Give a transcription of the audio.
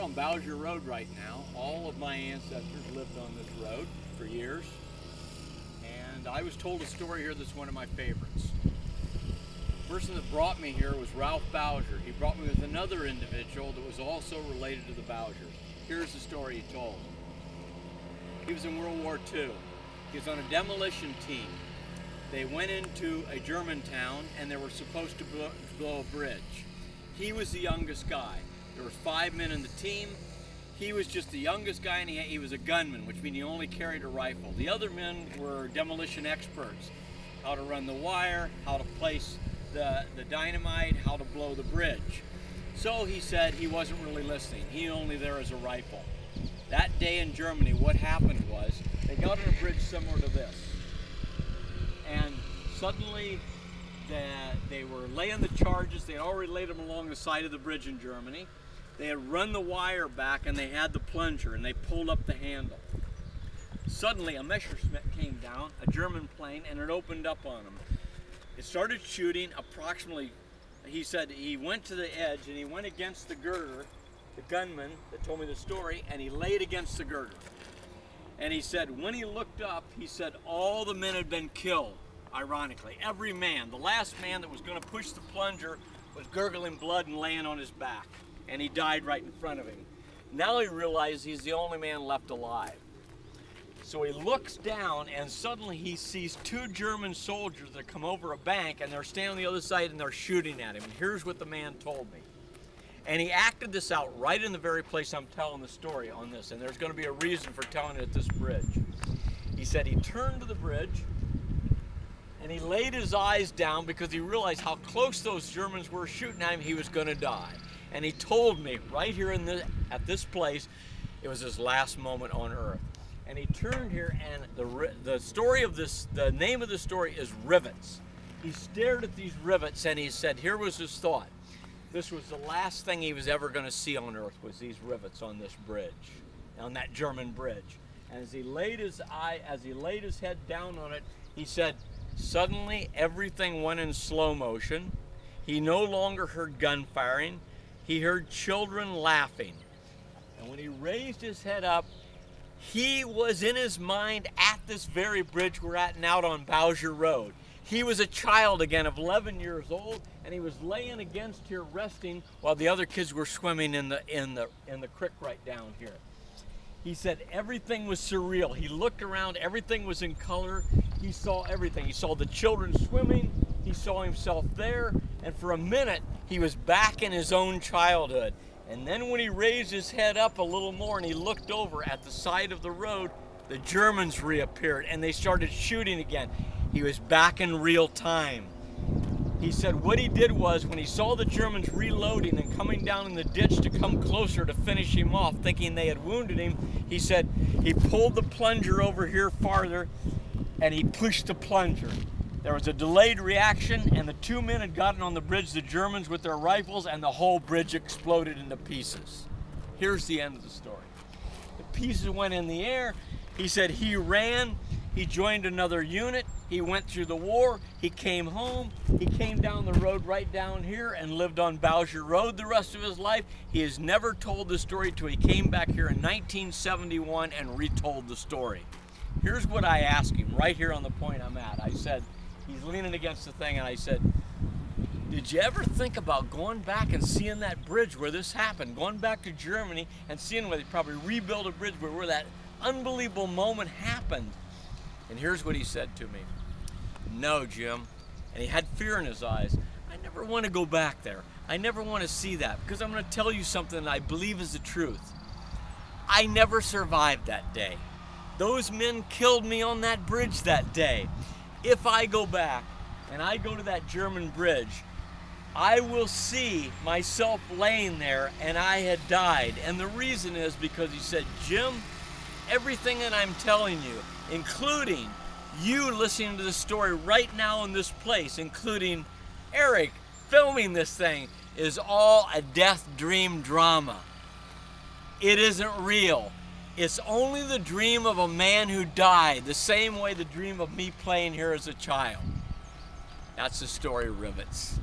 on Bowsher Road right now. All of my ancestors lived on this road for years. And I was told a story here that's one of my favorites. The person that brought me here was Ralph Bowsher. He brought me with another individual that was also related to the Bowshers. Here's the story he told. He was in World War II. He was on a demolition team. They went into a German town and they were supposed to blow a bridge. He was the youngest guy. There were 5 men in the team. He was just the youngest guy, and he was a gunman, which means he only carried a rifle. The other men were demolition experts. How to run the wire, how to place the dynamite, how to blow the bridge. So he said he wasn't really listening. He only there as a rifle. That day in Germany, what happened was they got on a bridge similar to this. And suddenly they were laying the charges. They had already laid them along the side of the bridge in Germany. They had run the wire back and they had the plunger and they pulled up the handle. Suddenly a Messerschmitt came down, a German plane, and it opened up on them. It started shooting approximately, he said he went to the edge and he went against the girder, the gunman that told me the story, and he laid against the girder. And he said when he looked up, he said all the men had been killed, ironically. Every man, the last man that was going to push the plunger was gurgling blood and laying on his back. And he died right in front of him. Now he realizes he's the only man left alive. So he looks down and suddenly he sees 2 German soldiers that come over a bank and they're standing on the other side and they're shooting at him. And here's what the man told me. And he acted this out right in the very place I'm telling the story on this, and there's going to be a reason for telling it at this bridge. He said he turned to the bridge and he laid his eyes down because he realized how close those Germans were shooting at him. He was going to die. And he told me right here at this place, it was his last moment on earth. And he turned here, and the story of this, the name of the story is Rivets. He stared at these rivets and he said, here was his thought. This was the last thing he was ever going to see on earth, was these rivets on this bridge, on that German bridge. And as he laid his head down on it, he said, suddenly everything went in slow motion. He no longer heard gun firing. He heard children laughing. And when he raised his head up, he was in his mind at this very bridge we're at now on Bowsher Road. He was a child again of 11 years old, and he was laying against here resting while the other kids were swimming in the creek right down here. He said everything was surreal. He looked around, everything was in color. He saw everything. He saw the children swimming, he saw himself there, and for a minute he was back in his own childhood. And then when he raised his head up a little more and he looked over at the side of the road, the Germans reappeared and they started shooting again. He was back in real time. He said what he did was, when he saw the Germans reloading and coming down in the ditch to come closer to finish him off, thinking they had wounded him, he said he pulled the plunger over here farther and he pushed the plunger. There was a delayed reaction, and the 2 men had gotten on the bridge, the Germans with their rifles, and the whole bridge exploded into pieces. Here's the end of the story. The pieces went in the air. He said he ran, he joined another unit, he went through the war, he came home, he came down the road right down here and lived on Bowsher Road the rest of his life. He has never told the story till he came back here in 1971 and retold the story. Here's what I asked him right here on the point I'm at. I said, he's leaning against the thing, and I said, did you ever think about going back and seeing that bridge where this happened, going back to Germany and seeing where they probably rebuilt a bridge where that unbelievable moment happened? And here's what he said to me. No, Jim. And he had fear in his eyes. I never want to go back there. I never want to see that, because I'm going to tell you something that I believe is the truth. I never survived that day. Those men killed me on that bridge that day. If I go back and I go to that German bridge, I will see myself laying there and I had died. And the reason is because he said, Jim, everything that I'm telling you, including you listening to the story right now in this place, including Eric filming this thing, is all a death dream drama. It isn't real. It's only the dream of a man who died, the same way the dream of me playing here as a child. That's the story of Rivets.